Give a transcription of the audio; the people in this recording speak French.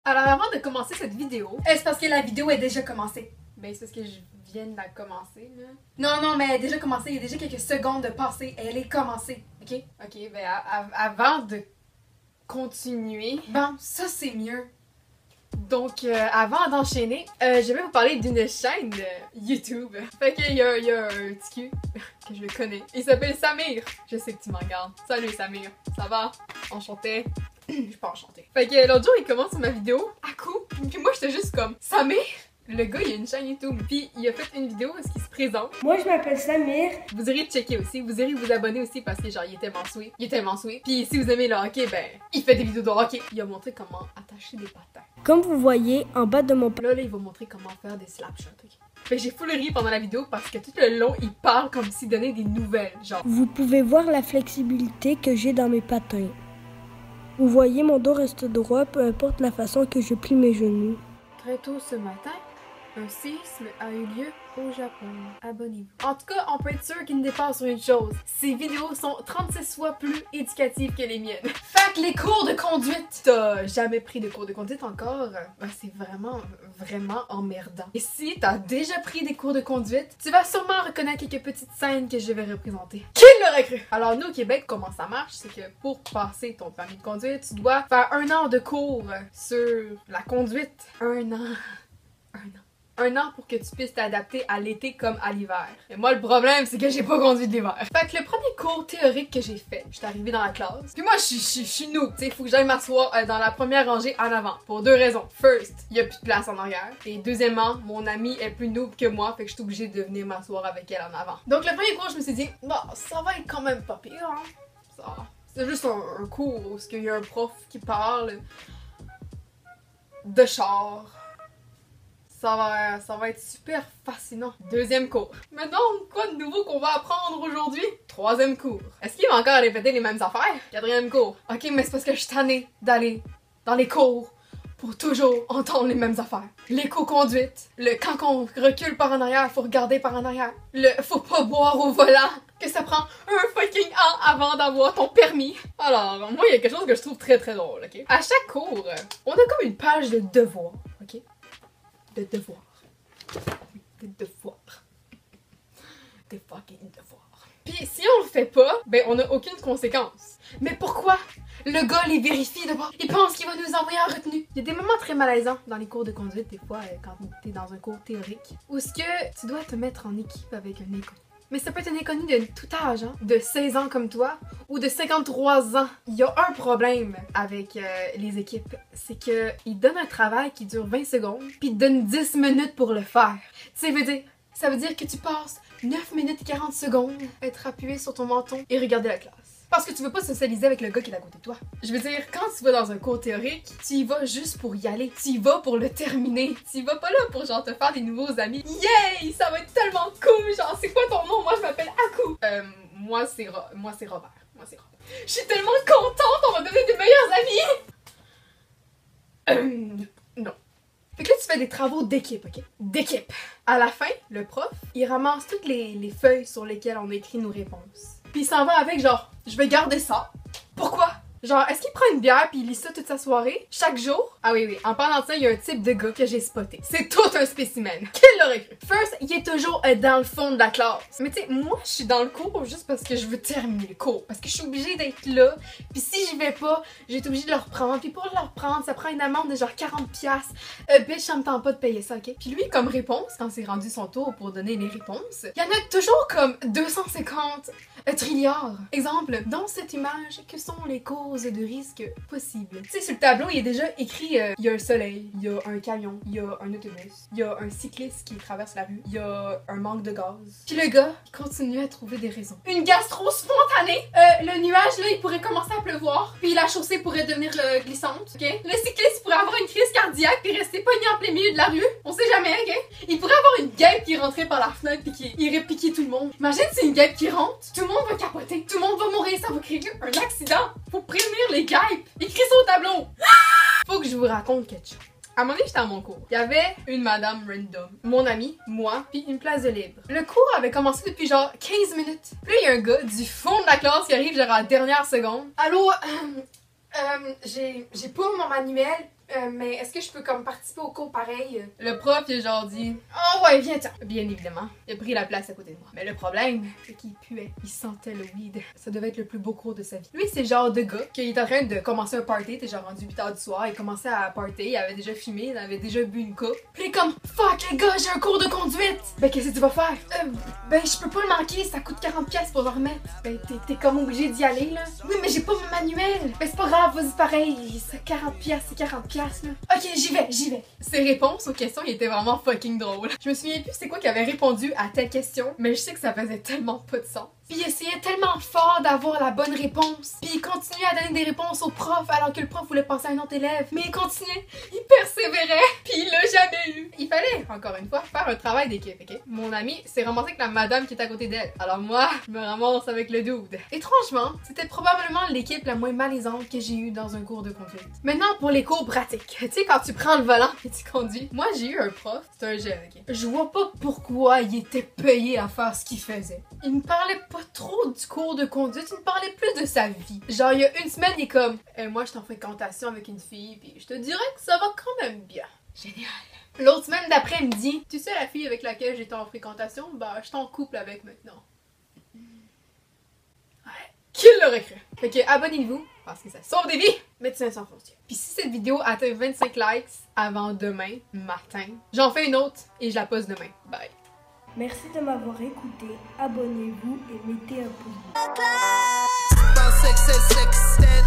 Alors avant de commencer cette vidéo, c'est parce que la vidéo est déjà commencée. ben c'est parce que je viens de la commencer là. Non, mais elle est déjà commencée, il y a déjà quelques secondes de passé, elle est commencée, ok? Ok, ben avant de continuer, Bon, ça c'est mieux. donc avant d'enchaîner, je vais vous parler d'une chaîne YouTube. Fait qu'il y a un petit cul que je connais. Il s'appelle Samir. Je sais que tu m'en regardes. Salut Samir, ça va? Enchanté. Je suis pas enchantée. Fait que l'autre jour, il commence ma vidéo à coup. Puis moi, j'étais juste comme Samir? Le gars, il a une chaîne YouTube. Puis il a fait une vidéo où il se présente. Moi, je m'appelle Samir. Vous irez checker aussi. Vous irez vous abonner aussi parce que genre, il est tellement sweet. Il est tellement sweet. Puis si vous aimez le hockey, ben, il fait des vidéos de hockey. Il a montré comment attacher des patins. Comme vous voyez, en bas de mon Là, il va montrer comment faire des slapshots. Okay? Fait que j'ai full ri pendant la vidéo parce que tout le long, il parle comme s'il donnait des nouvelles. Genre, vous pouvez voir la flexibilité que j'ai dans mes patins. Vous voyez, mon dos reste droit, peu importe la façon que je plie mes genoux. très tôt ce matin, un séisme a eu lieu au Japon. Abonnez-vous. En tout cas, on peut être sûr qu'il ne dépasse sur une chose. Ces vidéos sont 36 fois plus éducatives que les miennes. Fait que les cours de conduite! T'as jamais pris de cours de conduite encore? Ben, c'est vraiment emmerdant. Et si t'as déjà pris des cours de conduite, tu vas sûrement reconnaître quelques petites scènes que je vais représenter. Qui l'aurait cru? Alors nous au Québec, comment ça marche, c'est que pour passer ton permis de conduite, tu dois faire 1 an de cours sur la conduite. 1 an. 1 an. 1 an pour que tu puisses t'adapter à l'été comme à l'hiver. Et moi, le problème, c'est que j'ai pas conduit de l'hiver. Fait que le premier cours théorique que j'ai fait, j'étais arrivée dans la classe. Puis moi, je suis noob, tu sais, faut que j'aille m'asseoir dans la première rangée en avant. Pour 2 raisons. First, il y a plus de place en arrière. Et deuxièmement, mon amie est plus noob que moi, fait que je suis obligée de venir m'asseoir avec elle en avant. Donc le premier cours, je me suis dit, bah, ça va être quand même pas pire, hein. Ça, c'est juste un cours où il y a un prof qui parle de char. Ça va être super fascinant. Deuxième cours. Mais donc, quoi de nouveau qu'on va apprendre aujourd'hui? Troisième cours. Est-ce qu'il va encore répéter les mêmes affaires? Quatrième cours. Ok, mais c'est parce que je suis tannée d'aller dans les cours pour toujours entendre les mêmes affaires. L'éco-conduite. Quand on recule par en arrière, faut regarder par en arrière. Faut pas boire au volant. Que ça prend un fucking an avant d'avoir ton permis. Alors, moi, il y a quelque chose que je trouve très très drôle, ok? À chaque cours, on a comme une page de devoirs, ok? De devoirs. Des devoirs. Des fucking devoirs. Puis si on le fait pas, ben on a aucune conséquence. Mais pourquoi? Le gars les vérifie d'abord. Il pense qu'il va nous envoyer en retenue. Il y a des moments très malaisants dans les cours de conduite, des fois, quand t'es dans un cours théorique, où ce que tu dois te mettre en équipe avec un inconnu. Mais ça peut être un inconnu de tout âge, hein? De 16 ans comme toi, ou de 53 ans. Il y a un problème avec les équipes, c'est que ils donnent un travail qui dure 20 secondes, puis ils te donnent 10 minutes pour le faire. Ça veut dire que tu passes 9 minutes et 40 secondes à être appuyé sur ton menton et regarder la classe. Parce que tu veux pas socialiser avec le gars qui est à côté de toi. Je veux dire, quand tu vas dans un cours théorique, tu y vas juste pour y aller. Tu y vas pour le terminer. Tu y vas pas là pour genre te faire des nouveaux amis. Yay! Ça va être tellement cool! Genre, c'est quoi ton nom? Moi, je m'appelle Aku. Moi, c'est Robert. Je suis tellement contente! On va devenir des meilleurs amis! Non. Fait que là, tu fais des travaux d'équipe, ok? D'équipe. À la fin, le prof, il ramasse toutes les feuilles sur lesquelles on écrit nos réponses. Puis il s'en va avec genre, je vais garder ça. Pourquoi? Genre, est-ce qu'il prend une bière puis il lit ça toute sa soirée? Chaque jour? Ah oui, en parlant de ça, il y a un type de gars que j'ai spoté. C'est tout un spécimen. Qui l'aurait cru? First, il est toujours dans le fond de la classe. Mais tu sais, moi, je suis dans le cours juste parce que je veux terminer le cours. Parce que je suis obligée d'être là. Puis si j'y vais pas, j'ai été obligée de le reprendre. Puis pour le reprendre, ça prend une amende de genre 40$. Bitch, ça me tente pas de payer ça, ok? Puis lui, comme réponse, quand c'est rendu son tour pour donner les réponses, il y en a toujours comme 250 trilliards. Exemple, dans cette image, que sont les causes de risque possibles? Tu sais, sur le tableau, il est déjà écrit il y a un soleil, il y a un camion, il y a un autobus, il y a un cycliste qui traverse la rue, il y a un manque de gaz. Puis le gars, il continue à trouver des raisons. Une gastro spontanée! Le nuage, là, il pourrait commencer à pleuvoir, puis la chaussée pourrait devenir glissante, ok? Le cycliste pourrait avoir une crise cardiaque puis rester pogné en plein milieu de la rue. On sait jamais, ok? Il pourrait avoir une guêpe qui rentrait par la fenêtre puis qui irait piquer tout le monde. Imagine si une guêpe qui rentre, tout le monde va capoter, tout le monde va mourir, ça va créer un accident. Faut prévenir les guêpes. Écris ça au tableau. Faut que je vous raconte quelque chose. À un moment donné, j'étais à mon cours. Il y avait une madame random, mon amie, moi, puis une place de libre. Le cours avait commencé depuis genre 15 minutes. Puis là, il y a un gars du fond de la classe qui arrive genre à la dernière seconde. Allô, j'ai pas mon manuel, Mais est-ce que je peux comme participer au cours pareil? Le prof, il a genre dit « Oh ouais, viens-t'en! » Bien évidemment, il a pris la place à côté de moi. Mais le problème, c'est qu'il puait. Il sentait le weed. Ça devait être le plus beau cours de sa vie. Lui, c'est le genre de gars qui est en train de commencer un party. T'es genre rendu 8h du soir. Il commençait à party. Il avait déjà fumé. Il avait déjà bu une coupe. Puis il est comme fuck les gars, j'ai un cours de conduite! Ben, qu'est-ce que tu vas faire? Ben, je peux pas le manquer, ça coûte 40$ pour le remettre. Ben, t'es comme obligé d'y aller, là. Oui, mais j'ai pas mon manuel. Ben, c'est pas grave, vas-y pareil. C'est 40$, c'est 40$, là. Ok, j'y vais. Ses réponses aux questions, il était vraiment fucking drôle. Je me souviens plus c'est quoi qui avait répondu à telle question, mais je sais que ça faisait tellement pas de sens. Puis il essayait tellement fort d'avoir la bonne réponse. Puis il continuait à donner des réponses au prof alors que le prof voulait passer à un autre élève. Mais il continuait. Il persévérait, puis il l'a jamais eu. Il fallait, encore une fois, faire un travail d'équipe, ok? Mon ami s'est ramassé avec la madame qui est à côté d'elle. Alors moi, je me ramasse avec le dude. Étrangement, c'était probablement l'équipe la moins malaisante que j'ai eue dans un cours de conduite. Maintenant, pour les cours pratiques. Tu sais, quand tu prends le volant et tu conduis. Moi, j'ai eu un prof, c'est un jeune, ok? Je vois pas pourquoi il était payé à faire ce qu'il faisait. Il me parlait pas trop du cours de conduite, il me parlait plus de sa vie. Genre, il y a une semaine, il est comme moi, je suis en fréquentation avec une fille, puis je te dirais que ça va quand même bien. Génial. L'autre semaine d'après, il me dit tu sais, la fille avec laquelle j'étais en fréquentation, bah, je suis en couple avec maintenant. Ouais. Qui l'aurait cru? Fait que abonnez-vous, parce que ça sauve des vies! Médecins sans frontières. Puis si cette vidéo atteint 25 likes avant demain matin, j'en fais une autre et je la poste demain. Bye. Merci de m'avoir écouté, abonnez-vous et mettez un pouce bleu.